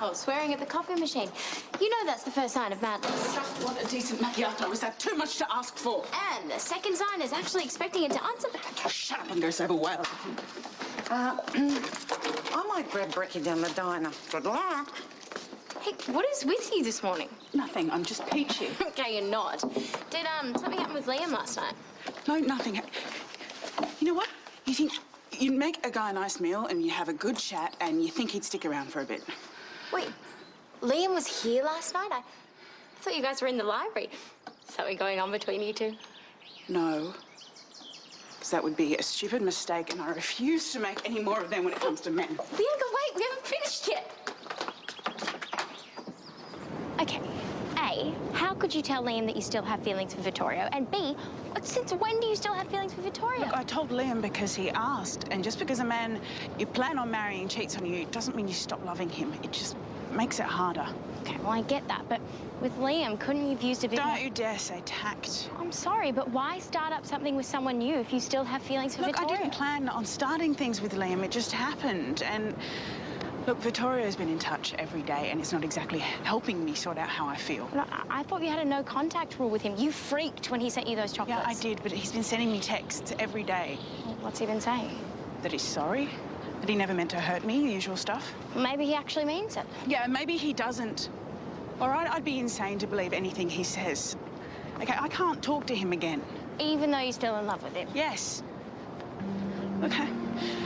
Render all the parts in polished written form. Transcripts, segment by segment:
Wow, swearing at the coffee machine. You know that's the first sign of madness. Just want a decent macchiato. Is that too much to ask for? And the second sign is actually expecting it to answer back. Oh, shut up and go save a whale. I might grab Bricky down the diner. Good luck. Hey, what is with you this morning? Nothing. I'm just peachy. Okay, you're not. Did something happen with Liam last night? No, nothing. You know what? You think you'd make a guy a nice meal and you have a good chat and you think he'd stick around for a bit. Wait, Liam was here last night? I thought you guys were in the library. Something going on between you two? No. Because that would be a stupid mistake and I refuse to make any more of them when it comes to men. Bianca, wait, we haven't finished yet. Okay, A, how could you tell Liam that you still have feelings for Vittorio? And B, since when do you still have feelings for Vittorio? Look, I told Liam because he asked, and just because a man you plan on marrying cheats on you doesn't mean you stop loving him. It just makes it harder. Okay, well, I get that, but with Liam, couldn't you have used a bit more... Don't you dare say tact. I'm sorry, but why start up something with someone new if you still have feelings for Vittorio? Look, I didn't plan on starting things with Liam. It just happened, and... Look, Vittorio's been in touch every day, and it's not exactly helping me sort out how I feel. No, I thought you had a no-contact rule with him. You freaked when he sent you those chocolates. Yeah, I did, but he's been sending me texts every day. Well, what's he been saying? That he's sorry, that he never meant to hurt me, the usual stuff. Maybe he actually means it. Yeah, maybe he doesn't. All right, I'd be insane to believe anything he says. Okay, I can't talk to him again. Even though you're still in love with him? Yes. Okay.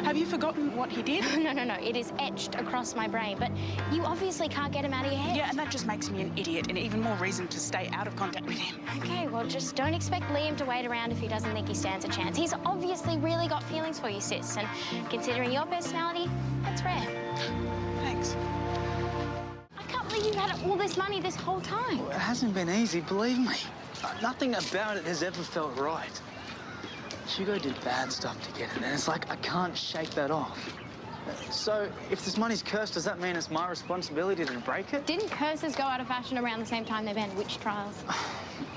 Have you forgotten what he did? No. It is etched across my brain, but you obviously can't get him out of your head. Yeah, and that just makes me an idiot and even more reason to stay out of contact with him. Okay, well, just don't expect Liam to wait around if he doesn't think he stands a chance. He's obviously really got feelings for you, sis, and considering your personality, that's rare. Thanks. I can't believe you've had all this money this whole time. Well, it hasn't been easy, believe me. Nothing about it has ever felt right. Hugo did bad stuff to get it, and it's like I can't shake that off. So, if this money's cursed, does that mean it's my responsibility to break it? Didn't curses go out of fashion around the same time they banned witch trials?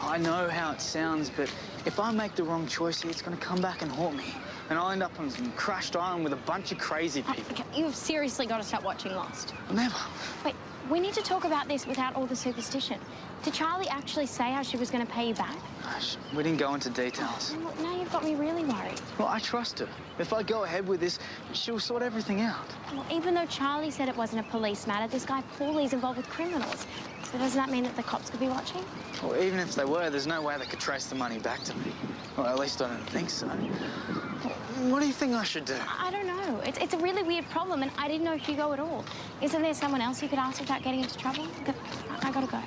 I know how it sounds, but if I make the wrong choice here, it's going to come back and haunt me. And I'll end up on some crashed island with a bunch of crazy people. Okay, you've seriously got to stop watching Lost. Never. Wait, we need to talk about this without all the superstition. Did Charlie actually say how she was going to pay you back? Gosh, we didn't go into details. Well, now you've got me really worried. Well, I trust her. If I go ahead with this, she'll sort everything out. Well, even though Charlie said it wasn't a police matter, this guy Paulie's involved with criminals. So does that mean that the cops could be watching? Well, even if they were, there's no way they could trace the money back to me. Well, at least I don't think so. What do you think I should do? I don't know. It's a really weird problem, and I didn't know Hugo at all. Isn't there someone else you could ask without getting into trouble? I gotta go.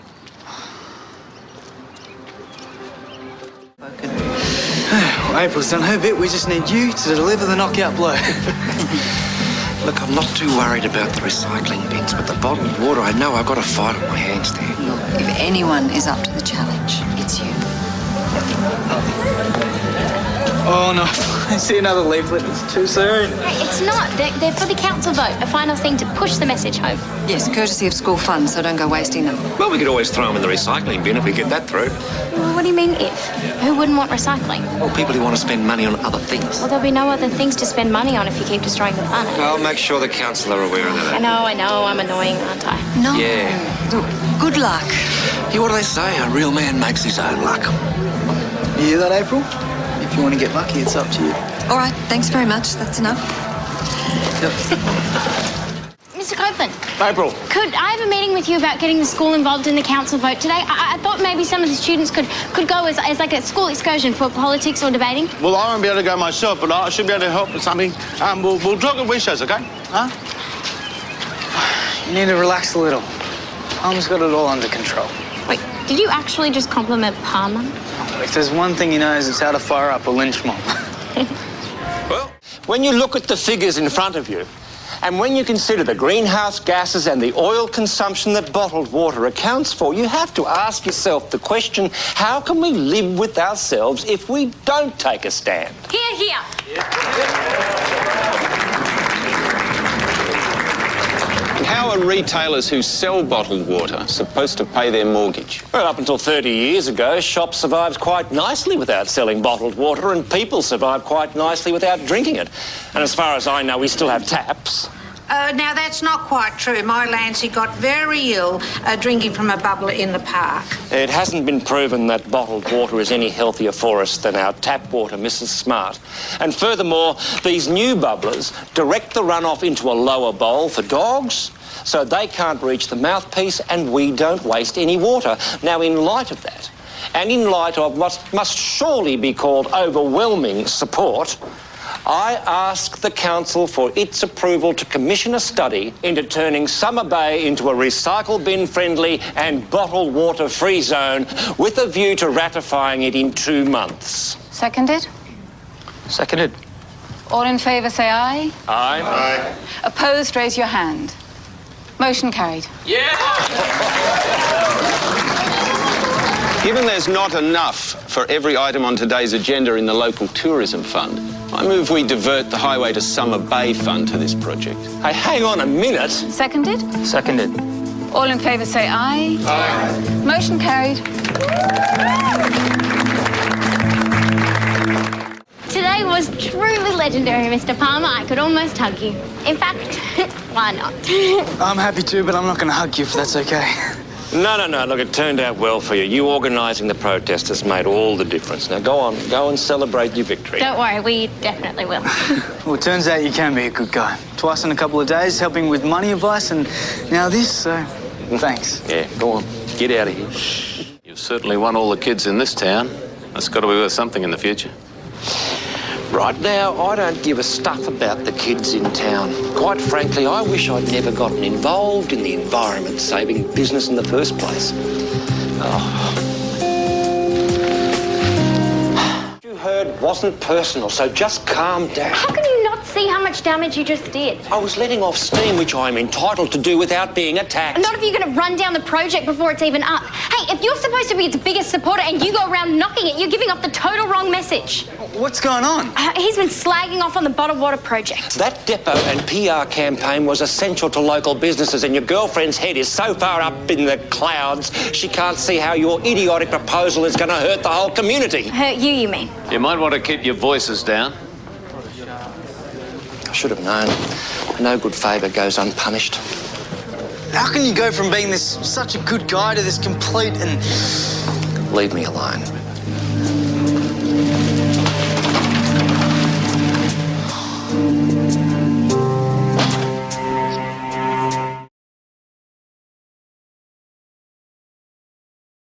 Well, April's done her bit. We just need you to deliver the knockout blow. Look, I'm not too worried about the recycling bins, but the bottled water, I know I've got a fight on my hands there. Look, if anyone is up to the challenge, it's you. Oh, no. I see another leaflet. It's too soon. Hey, it's not. They're for the council vote, a final thing to push the message home. Yes, courtesy of school funds, so don't go wasting them. Well, we could always throw them in the recycling bin if we get that through. Well, what do you mean if? Who wouldn't want recycling? Well, people who want to spend money on other things. Well, there'll be no other things to spend money on if you keep destroying the planet. I'll make sure the council are aware of that. I know. I'm annoying, aren't I? No. Yeah. Look, good luck. Yeah, what do they say? A real man makes his own luck. You hear that, April? If you want to get lucky, it's up to you. All right, thanks very much. That's enough. Mr. Copeland. April. Could I have a meeting with you about getting the school involved in the council vote today? I thought maybe some of the students could go as like a school excursion for politics or debating. Well, I won't be able to go myself, but I should be able to help with something. We'll talk at Wishes, OK? Huh? You need to relax a little. Palmer's got it all under control. Wait, did you actually just compliment Palmer? If there's one thing he knows, it's how to fire up a lynch mob. Well, when you look at the figures in front of you, and when you consider the greenhouse gases and the oil consumption that bottled water accounts for, you have to ask yourself the question, how can we live with ourselves if we don't take a stand? Here. How are retailers who sell bottled water supposed to pay their mortgage? Well, up until 30 years ago, shops survived quite nicely without selling bottled water, and people survived quite nicely without drinking it. And as far as I know, we still have taps. Now, that's not quite true. My Lancey got very ill drinking from a bubbler in the park. It hasn't been proven that bottled water is any healthier for us than our tap water, Mrs. Smart. And furthermore, these new bubblers direct the runoff into a lower bowl for dogs, so they can't reach the mouthpiece and we don't waste any water. Now, in light of that, and in light of what must surely be called overwhelming support, I ask the Council for its approval to commission a study into turning Summer Bay into a recycle bin-friendly and bottled water-free zone with a view to ratifying it in 2 months. Seconded? Seconded. All in favour say aye. Aye. Aye. Opposed, raise your hand. Motion carried. Given there's not enough for every item on today's agenda in the local tourism fund, I move we divert the Highway to Summer Bay fund to this project. Hey, hang on a minute. Seconded? Seconded. All in favour say aye. Aye. Motion carried. Today was truly legendary, Mr. Palmer. I could almost hug you. In fact, why not? I'm happy to, but I'm not going to hug you if that's okay. No. Look, it turned out well for you. You organising the protest has made all the difference. Now, go on. Go and celebrate your victory. Don't worry, we definitely will. Well, it turns out you can be a good guy. Twice in a couple of days, helping with money advice, and now this, so thanks. Yeah, go on. Get out of here. You've certainly won all the kids in this town. That's got to be worth something in the future. Right now, I don't give a stuff about the kids in town. Quite frankly, I wish I'd never gotten involved in the environment-saving business in the first place. What you heard wasn't personal, so just calm down. How can you not see how much damage you just did? I was letting off steam, which I'm entitled to do without being attacked. Not if you're going to run down the project before it's even up. Hey, if you're supposed to be its biggest supporter and you go around knocking it, you're giving off the total wrong message. What's going on? He's been slagging off on the bottled water project. That depot and PR campaign was essential to local businesses, and your girlfriend's head is so far up in the clouds, she can't see how your idiotic proposal is going to hurt the whole community. Hurt you, you mean? You might want to keep your voices down. I should have known. No good favour goes unpunished. How can you go from being such a good guy to this complete and... Leave me alone.